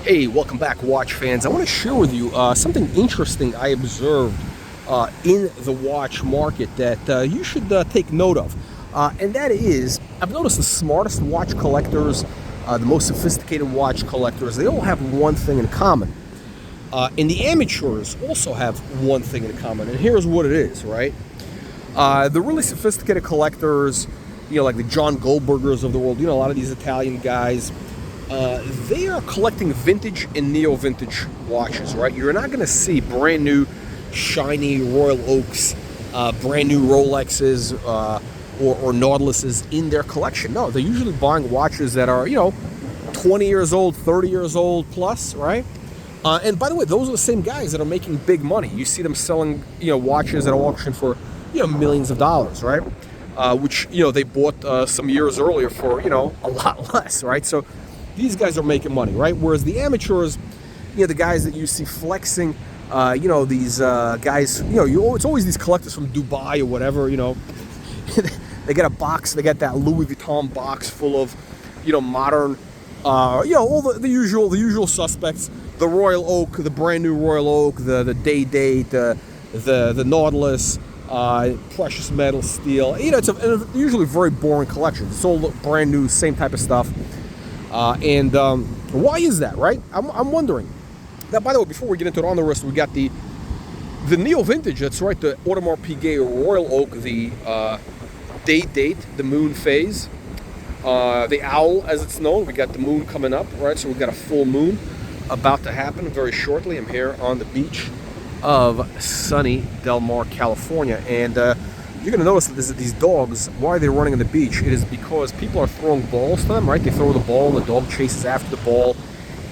Hey, welcome back, watch fans. I want to share with you something interesting I observed in the watch market that you should take note of. And that is, I've noticed the smartest watch collectors, the most sophisticated watch collectors, they all have one thing in common. And the amateurs also have one thing in common. And here's what it is, right? The really sophisticated collectors, like the John Goldbergers of the world, a lot of these Italian guys, they are collecting vintage and neo-vintage watches, right? You're not going to see brand new, shiny Royal Oaks, brand new Rolexes or Nautiluses in their collection. No, they're usually buying watches that are, 20 years old, 30 years old plus, right? And by the way, those are the same guys that are making big money. You see them selling, watches at auction for, millions of dollars, right? Which, they bought some years earlier for, a lot less, right? So these guys are making money, right? Whereas the amateurs, the guys that you see flexing, these guys, it's always these collectors from Dubai or whatever, they get a box, they get that Louis Vuitton box full of, modern, all the usual suspects, the Royal Oak, the brand new Royal Oak, the day date, the Nautilus, precious metal, steel. It's usually very boring collection. It's all brand new, same type of stuff. And why is that, right? I'm wondering. Now, by the way, before we get into it, on the wrist, we got the Neo Vintage. That's right, the Audemars Piguet Royal Oak, the day date, the moon phase, the owl, as it's known. We got the moon coming up, right? So we've got a full moon about to happen very shortly. I'm here on the beach of sunny Del Mar, California, and you're going to notice that these dogs, why are they running on the beach? It is because people are throwing balls to them, right? They throw the ball, and the dog chases after the ball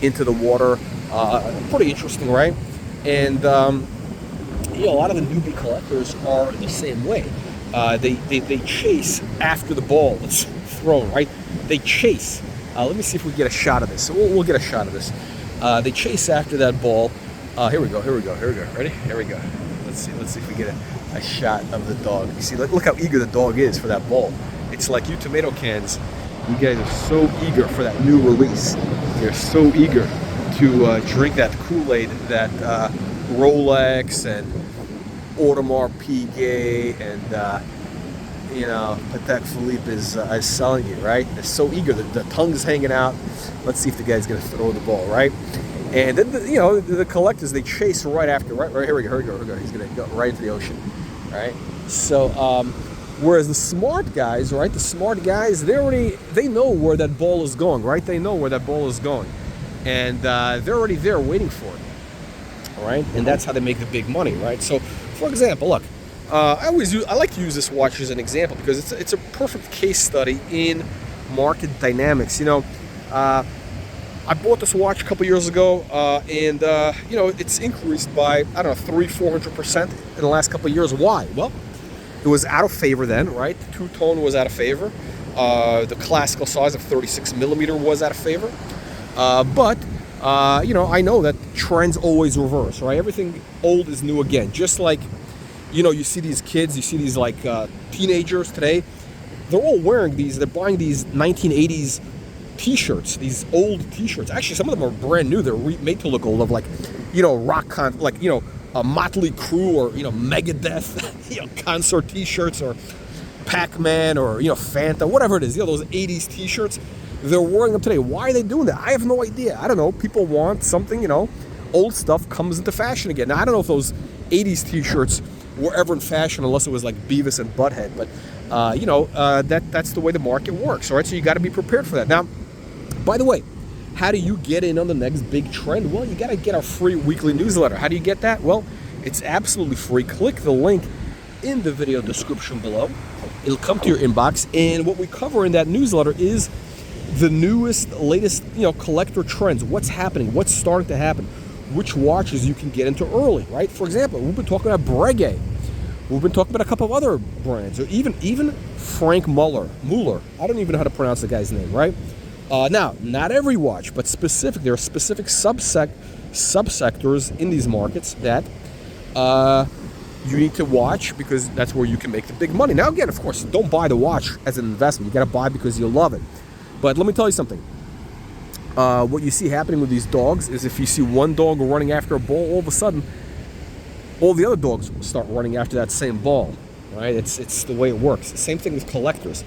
into the water. Pretty interesting, right? And, a lot of the newbie collectors are the same way. They chase after the ball that's thrown, right? They chase. Let me see if we get a shot of this. So we'll get a shot of this. They chase after that ball. Here we go. Ready? Here we go. Let's see if we get a shot of the dog. You see, look how eager the dog is for that ball. It's like you tomato cans. You guys are so eager for that new release. You're so eager to drink that Kool-Aid that Rolex and Audemars Piguet and Patek Philippe is selling you, right? They're so eager. The tongue's hanging out. Let's see if the guy's gonna throw the ball, right? And then the collectors, they chase right after, right here we go. He's gonna go right into the ocean, right? So whereas the smart guys, right? The smart guys, they know where that ball is going, right? They know where that ball is going, and they're already there waiting for it, all right? And that's how they make the big money, right? So, for example, look, I like to use this watch as an example because it's a perfect case study in market dynamics. I bought this watch a couple years ago, and it's increased by 300-400% in the last couple of years. Why? Well, it was out of favor then, right? The two-tone was out of favor. The classical size of 36 millimeter was out of favor. But I know that trends always reverse, right? Everything old is new again. Just like, you see these kids, you see these like teenagers today. They're all wearing these. They're buying these 1980s T-shirts, these old T-shirts. Actually, some of them are brand new. They're made to look old. Of like, a Motley Crue or Megadeth, concert T-shirts, or Pac-Man, or Fanta, whatever it is. Those 80s T-shirts. They're wearing them today. Why are they doing that? I have no idea. I don't know. People want something. Old stuff comes into fashion again. Now I don't know if those 80s T-shirts were ever in fashion unless it was like Beavis and Butthead. But that's the way the market works. All right. So you got to be prepared for that. Now, by the way, how do you get in on the next big trend? Well, you got to get our free weekly newsletter. How do you get that? Well, it's absolutely free. Click the link in the video description below. It'll come to your inbox. And what we cover in that newsletter is the latest, collector trends. What's happening? What's starting to happen? Which watches you can get into early, right? For example, we've been talking about Breguet. We've been talking about a couple of other brands, or even Frank Muller. I don't even know how to pronounce the guy's name, right? Now, not every watch, but there are specific subsectors in these markets that you need to watch because that's where you can make the big money. Now, again, of course, don't buy the watch as an investment. You got to buy because you love it. But let me tell you something. what you see happening with these dogs is if you see one dog running after a ball, all of a sudden, all the other dogs start running after that same ball, right? It's the way it works. The same thing with collectors.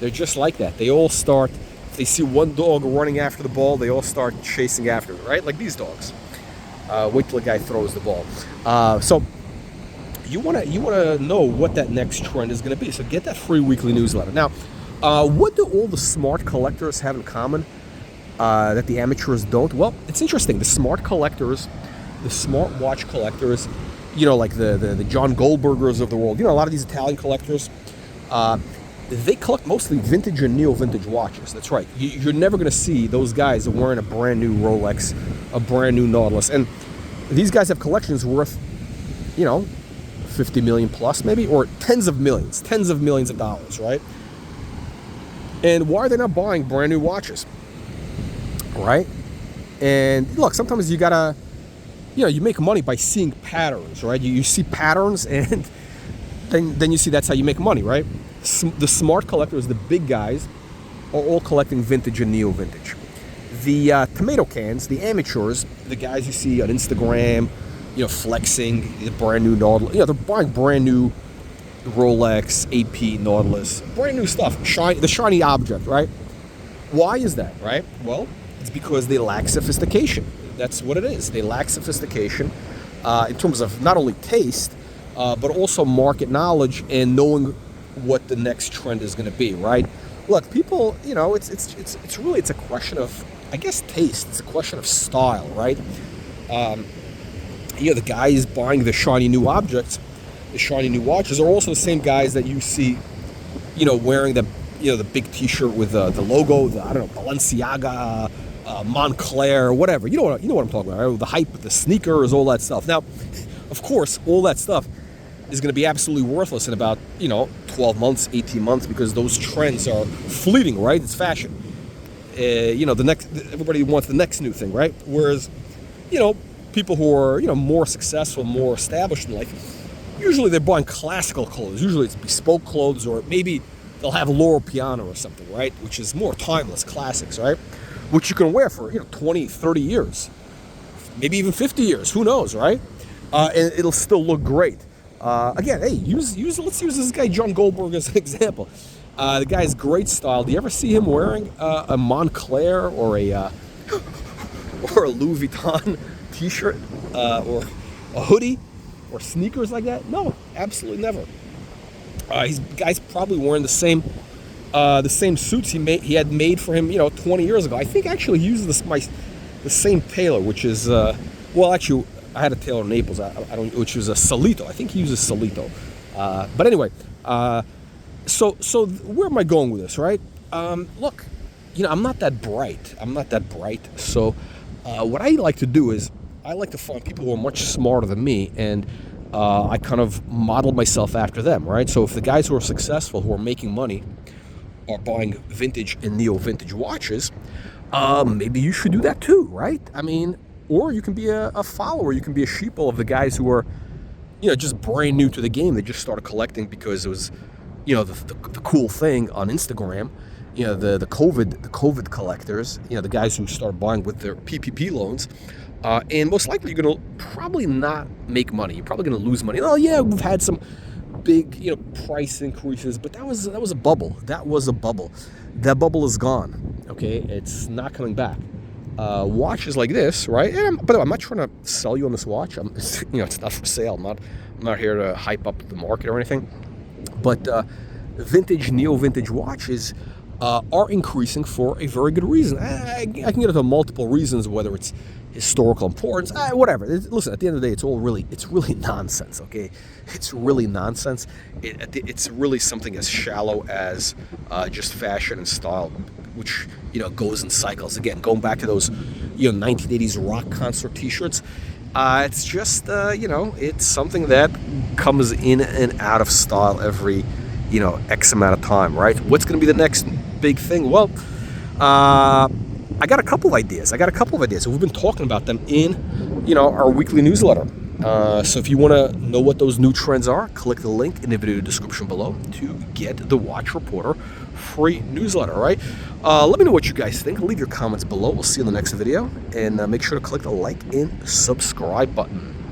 They're just like that. They all start, if they see one dog running after the ball, they all start chasing after it, right? Like these dogs. Wait till the guy throws the ball. So you wanna know what that next trend is going to be. So get that free weekly newsletter. Now, what do all the smart collectors have in common that the amateurs don't? Well, it's interesting. The smart collectors, the smart watch collectors, like the John Goldbergers of the world. A lot of these Italian collectors, they collect mostly vintage and neo-vintage watches. That's right. You're never going to see those guys wearing a brand new Rolex, a brand new Nautilus. And these guys have collections worth, 50 million plus maybe, or tens of millions of dollars, right? And why are they not buying brand new watches, right? And look, sometimes you gotta, you make money by seeing patterns, right? You see patterns, and then you see that's how you make money, right? The smart collectors, the big guys, are all collecting vintage and neo-vintage. The tomato cans, the amateurs, the guys you see on Instagram, flexing the brand new Nautilus, they're buying brand new Rolex, AP, Nautilus, brand new stuff, the shiny object, right? Why is that, right? Well, it's because they lack sophistication. That's what it is. They lack sophistication in terms of not only taste, but also market knowledge and knowing what the next trend is going to be, right? Look, people, it's a question of, I guess, taste. It's a question of style, right? The guys buying the shiny new objects, the shiny new watches, are also the same guys that you see, wearing the big T-shirt with the logo, Balenciaga, Montclair, whatever. You know what I'm talking about, right? The hype, the sneakers, all that stuff. Now, of course, all that stuff is going to be absolutely worthless in about 12 months, 18 months, because those trends are fleeting, right? It's fashion. Everybody wants the next new thing, right? Whereas, people who are more successful, more established in life, usually they're buying classical clothes. Usually it's bespoke clothes, or maybe they'll have Loro Piana or something, right? Which is more timeless classics, right? Which you can wear for 20, 30 years, maybe even 50 years. Who knows, right? And it'll still look great. Again, hey, let's use this guy John Goldberg as an example. The guy's great style. Do you ever see him wearing a Montclair or a Louis Vuitton T-shirt or a hoodie or sneakers like that? No, absolutely never. Guy's probably wearing the same suits he had made for him 20 years ago. I think actually he uses the same tailor, which is actually I had a tailor in Naples. Which was a Salito. I think he uses Salito. But anyway, so where am I going with this, right? Look, I'm not that bright. So what I like to do is I like to find people who are much smarter than me, and I kind of model myself after them, right? So if the guys who are successful, who are making money, are buying vintage and neo-vintage watches, maybe you should do that too, right? I mean, or you can be a follower. You can be a sheeple of the guys who are, just brand new to the game. They just started collecting because it was, the cool thing on Instagram. The COVID collectors. The guys who started buying with their PPP loans. And most likely you're going to probably not make money. You're probably going to lose money. Oh yeah, we've had some big, price increases, but that was a bubble. That was a bubble. That bubble is gone. Okay, it's not coming back. Watches like this, right? And by the way, I'm not trying to sell you on this watch. It's not for sale. I'm not here to hype up the market or anything. But vintage, neo-vintage watches are increasing for a very good reason. I can get into multiple reasons, whether it's historical importance, whatever. Listen, at the end of the day, it's really nonsense. Okay, it's really nonsense. It's really something as shallow as just fashion and style, which goes in cycles. Again, going back to those 1980s rock concert T-shirts. It's just it's something that comes in and out of style every X amount of time, right? What's going to be the next big thing? Well, I got a couple of ideas. We've been talking about them in our weekly newsletter. So if you want to know what those new trends are, click the link in the video description below to get the Watch Reporter free newsletter, all right? Let me know what you guys think. Leave your comments below. We'll see you in the next video. And make sure to click the like and subscribe button.